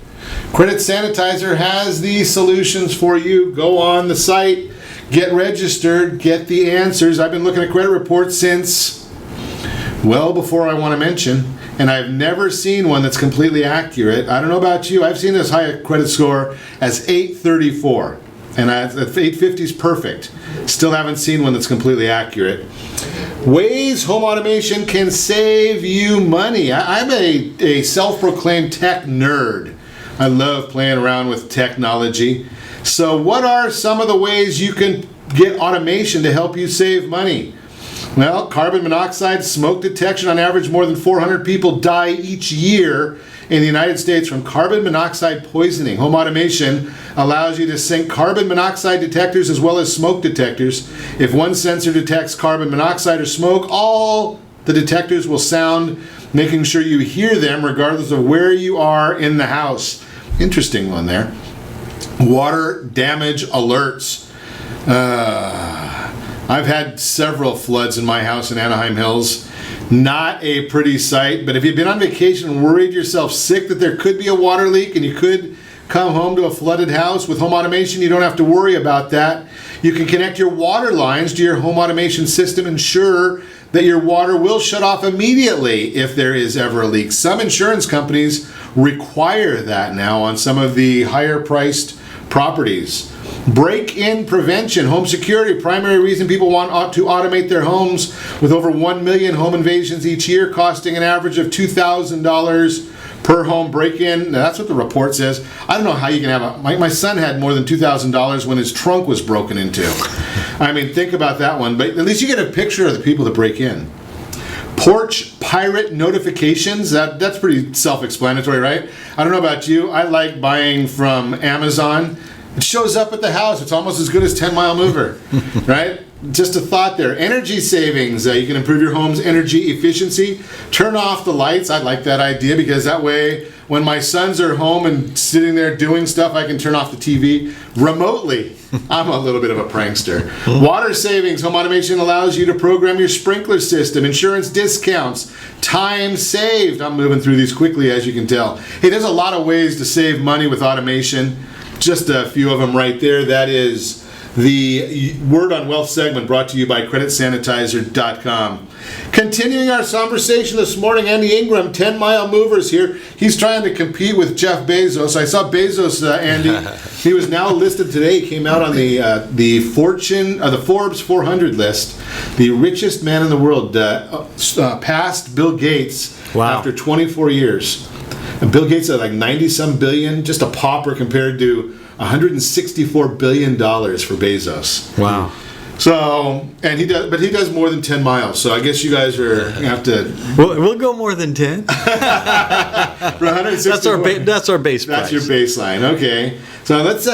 Credit Sanitizer has the solutions for you. Go on the site, get registered, get the answers. I've been looking at credit reports since well before I want to mention, and I've never seen one that's completely accurate. I don't know about you. I've seen as high a credit score as 834, and 850 is perfect. Still haven't seen one that's completely accurate. Ways home automation can save you money. I'm a self-proclaimed tech nerd. I love playing around with technology. So what are some of the ways you can get automation to help you save money? Well, carbon monoxide smoke detection. On average, more than 400 people die each year in the United States from carbon monoxide poisoning. Home automation allows you to sync carbon monoxide detectors as well as smoke detectors. If one sensor detects carbon monoxide or smoke, all the detectors will sound, making sure you hear them regardless of where you are in the house. Interesting one there. Water damage alerts. I've had several floods in my house in Anaheim Hills. Not a pretty sight, but if you've been on vacation and worried yourself sick that there could be a water leak and you could come home to a flooded house with home automation, you don't have to worry about that. You can connect your water lines to your home automation system, ensure that your water will shut off immediately if there is ever a leak. Some insurance companies require that now on some of the higher priced properties. Break-in prevention, home security, primary reason people want to automate their homes, with over 1 million home invasions each year costing an average of $2,000 per home break-in. Now, that's what the report says. I don't know how you can have my son had more than $2,000 when his trunk was broken into. I mean, think about that one, but at least you get a picture of the people that break in. Porch pirate notifications, that's pretty self-explanatory, right? I don't know about you. I like buying from Amazon. It shows up at the house. It's almost as good as 10 Mile Mover, right? Just a thought there. Energy savings. You can improve your home's energy efficiency. Turn off the lights. I like that idea because that way when my sons are home and sitting there doing stuff, I can turn off the TV remotely. I'm a little bit of a prankster. Water savings. Home automation allows you to program your sprinkler system. Insurance discounts. Time saved. I'm moving through these quickly, as you can tell. Hey, there's a lot of ways to save money with automation. Just a few of them right there. That is the Word on Wealth segment brought to you by CreditSanitizer.com. Continuing our conversation this morning, Andy Ingram, 10 Mile Movers here. He's trying to compete with Jeff Bezos. I saw Bezos, Andy. He was now listed today. He came out on the Forbes 400 list. The richest man in the world, past Bill Gates after 24 years. And Bill Gates at like 90-some billion, just a pauper compared to $164 billion for Bezos. Wow. So, and he does more than 10 miles. So I guess you guys are gonna have to. We'll go more than 10. For 164. That's our base price. That's your baseline. Okay. So let's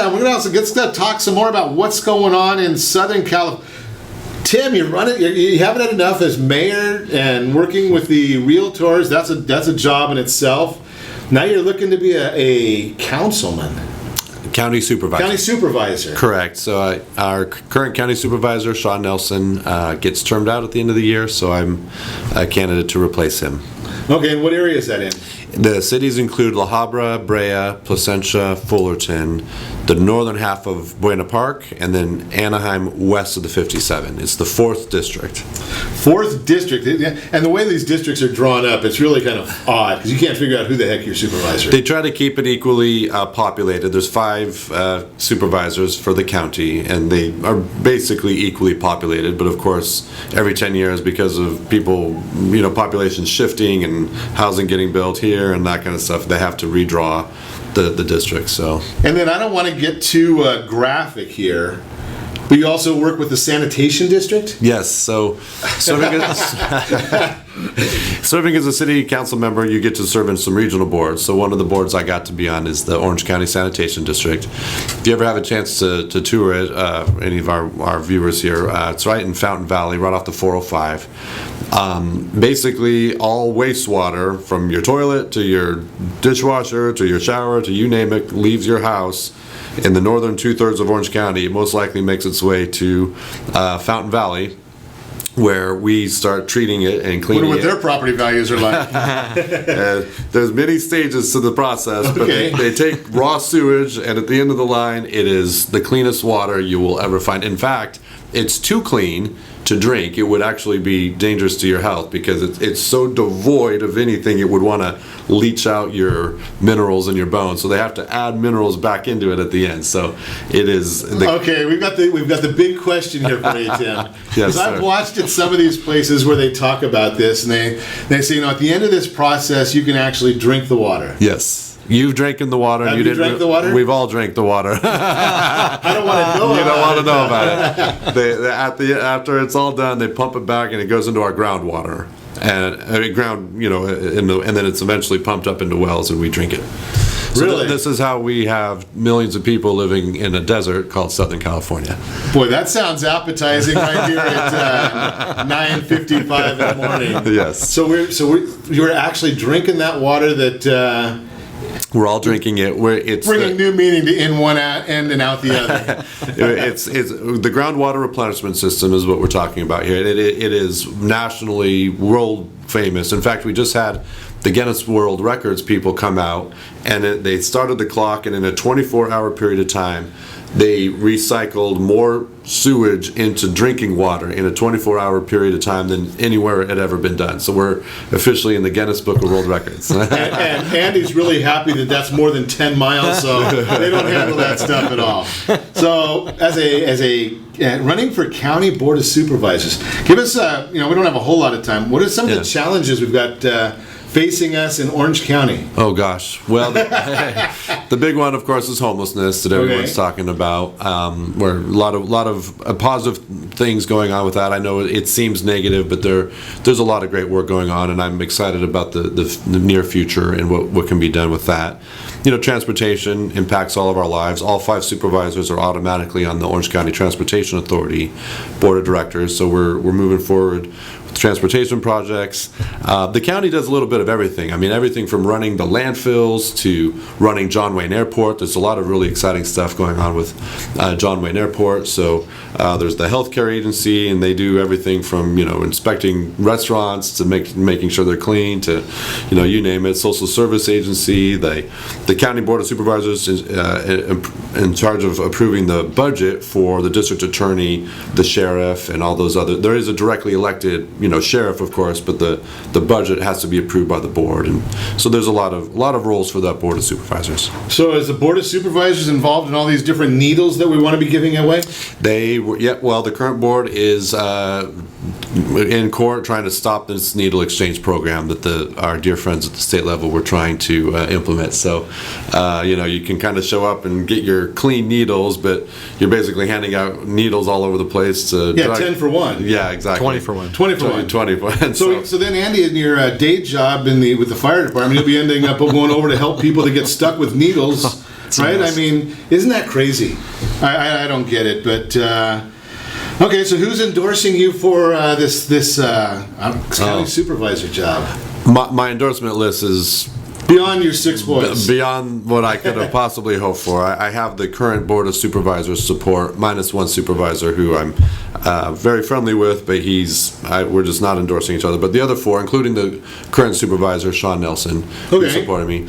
talk some more about what's going on in Southern California. Tim, you haven't had enough as mayor and working with the realtors. That's a job in itself. Now you're looking to be a councilman. County supervisor. County supervisor. Correct. So our current county supervisor, Sean Nelson, gets termed out at the end of the year, so I'm a candidate to replace him. Okay, and what area is that in? The cities include La Habra, Brea, Placentia, Fullerton, the northern half of Buena Park, and then Anaheim west of the 57. It's the 4th district. 4th district. And the way these districts are drawn up, it's really kind of odd because you can't figure out who the heck your supervisor is. They try to keep it equally populated. There's 5 supervisors for the county, and they are basically equally populated. But of course, every 10 years, because of people, population shifting and housing getting built here and that kind of stuff, they have to redraw the district. So, and then I don't want to get too graphic here, but you also work with the sanitation district? Yes. So serving as a city council member, you get to serve in some regional boards. So one of the boards I got to be on is the Orange County Sanitation District. If you ever have a chance to tour it, any of our viewers here, it's right in Fountain Valley, right off the 405. Basically, all wastewater from your toilet to your dishwasher to your shower to you name it leaves your house in the northern 2/3 of Orange County. It most likely makes its way to Fountain Valley, where we start treating it and cleaning it. Wonder what their property values are like. There's many stages to the process, but they take raw sewage, and at the end of the line, it is the cleanest water you will ever find. In fact, it's too clean to drink. It would actually be dangerous to your health because it's so devoid of anything it would want to leach out your minerals in your bones. So they have to add minerals back into it at the end. So it is. Okay, we've got the big question here for you, Tim. Yes, sir. I've watched at some of these places where they talk about this, and they say, at the end of this process, you can actually drink the water. Yes. You've drank the water. Have you drank the water? We've all drank the water. I don't want to know. You don't want to know about it. After it's all done, they pump it back and it goes into our groundwater, and and then it's eventually pumped up into wells and we drink it. So really? This is how we have millions of people living in a desert called Southern California. Boy, that sounds appetizing right here at 9:55 in the morning. Yes. So you're actually drinking that water that. We're all drinking it. It's bringing new meaning to in one end and out the other. It's the groundwater replenishment system is what we're talking about here. It is nationally world famous. In fact, we just had the Guinness World Records people come out, and they started the clock, and in a 24-hour period of time, they recycled more sewage into drinking water in a 24-hour period of time than anywhere it had ever been done. So we're officially in the Guinness Book of World Records. and Andy's really happy that that's more than 10 miles, so they don't handle that stuff at all. So as a running for County Board of Supervisors, give us, we don't have a whole lot of time. What are some of the challenges we've got facing us in Orange County? Oh gosh, well, the big one, of course, is homelessness that everyone's talking about. Where a lot of positive things going on with that. I know it seems negative, but there's a lot of great work going on, and I'm excited about the near future and what can be done with that. Transportation impacts all of our lives. All 5 supervisors are automatically on the Orange County Transportation Authority Board of Directors, so we're moving forward with transportation projects. The county does a little bit of everything. I mean, everything from running the landfills to running John Wayne Airport. There's a lot of really exciting stuff going on with John Wayne Airport. So there's the healthcare agency, and they do everything from inspecting restaurants to making sure they're clean to you name it. Social service agency. The county board of supervisors is in charge of approving the budget for the district attorney, the sheriff, and all those other. There is a directly elected sheriff, of course, but the budget has to be approved by the board, and so there's a lot of roles for that board of supervisors. So is the board of supervisors involved in all these different needles that we want to be giving away? The current board is in court trying to stop this needle exchange program that our dear friends at the state level were trying to implement. So, you can kind of show up and get your clean needles, but you're basically handing out needles all over the place. 10 for 1. Yeah, exactly. 20 for 1. 20 for 1. 20 for 1. So then, Andy, in your day job with the fire department, you'll be ending up going over to help people that get stuck with needles, right? I mean, isn't that crazy? I don't get it, but okay. So who's endorsing you for this county supervisor job? My endorsement list is beyond your 6 boys. Beyond what I could have possibly hoped for. I have the current Board of Supervisors support, minus one supervisor who I'm very friendly with, but we're just not endorsing each other. But the other 4, including the current supervisor, Sean Nelson, who supported me.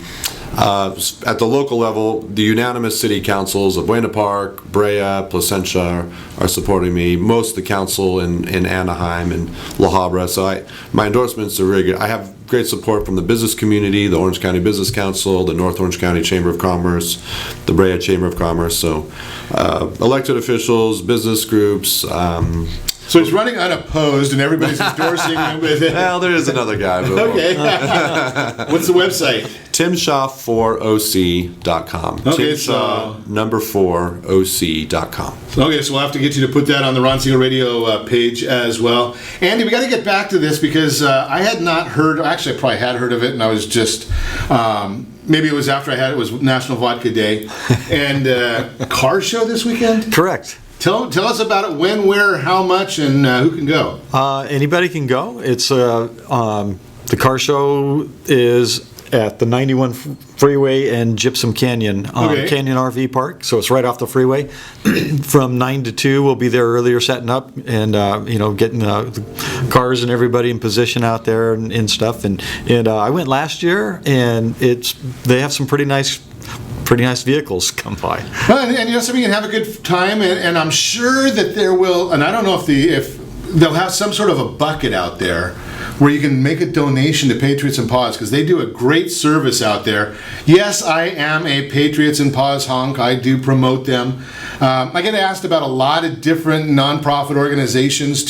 At the local level, the unanimous city councils of Buena Park, Brea, Placentia are supporting me. Most of the council in Anaheim and La Habra. So my endorsements are really good. I have great support from the business community, the Orange County Business Council, the North Orange County Chamber of Commerce, the Brea Chamber of Commerce. So elected officials, business groups. So he's running unopposed, and everybody's endorsing him with it. Well, there is another guy. Okay. What's the website? TimShaw4OC.com. Okay, TimShaw4OC.com. Okay, so we'll have to get you to put that on the Ron Siegel Radio page as well. Andy, we got to get back to this because I had not heard. Actually, I probably had heard of it, and I was just. Maybe it was after it was National Vodka Day, and car show this weekend. Correct. Tell us about it. When, where, how much, and who can go? Anybody can go. It's the car show is at the 91 freeway and Gypsum Canyon, Canyon RV Park. So it's right off the freeway. From 9 to 2, we'll be there earlier setting up and getting the cars and everybody in position out there and stuff. And I went last year, and they have some pretty nice vehicles come by. Well, and something you can have a good time, and I'm sure that there will, and I don't know if they'll have some sort of a bucket out there where you can make a donation to Patriots and Paws, because they do a great service out there. Yes, I am a Patriots and Paws honk. I do promote them. I get asked about a lot of different nonprofit organizations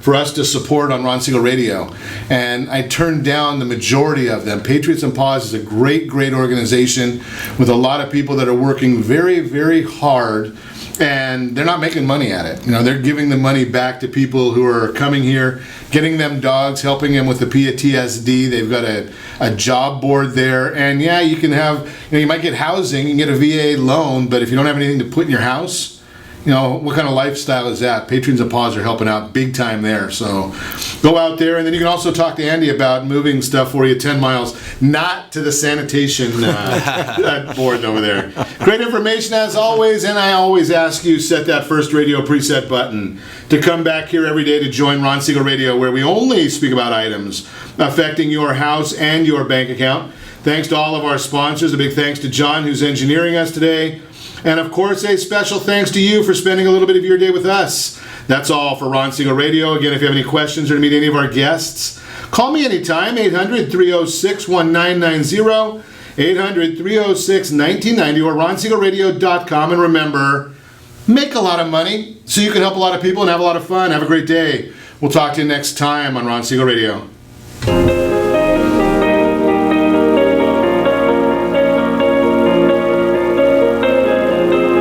for us to support on Ron Siegel Radio, and I turned down the majority of them. Patriots and Paws is a great organization with a lot of people that are working very, very hard, and they're not making money at it. They're giving the money back to people who are coming here, getting them dogs, helping them with the PTSD. They've got a job board there, and you can have, you might get housing, you can get a VA loan, but if you don't have anything to put in your house, what kind of lifestyle is that? Patrons and Paws are helping out big time there. So go out there, and then you can also talk to Andy about moving stuff for you 10 miles, not to the sanitation board over there. Great information as always, and I always ask you, set that first radio preset button to come back here every day to join Ron Siegel Radio, where we only speak about items affecting your house and your bank account. Thanks to all of our sponsors. A big thanks to John, who's engineering us today. And of course, a special thanks to you for spending a little bit of your day with us. That's all for Ron Siegel Radio. Again, if you have any questions or to meet any of our guests, call me anytime, 800-306-1990, 800-306-1990, or ronsiegelradio.com. And remember, make a lot of money so you can help a lot of people and have a lot of fun. Have a great day. We'll talk to you next time on Ron Siegel Radio.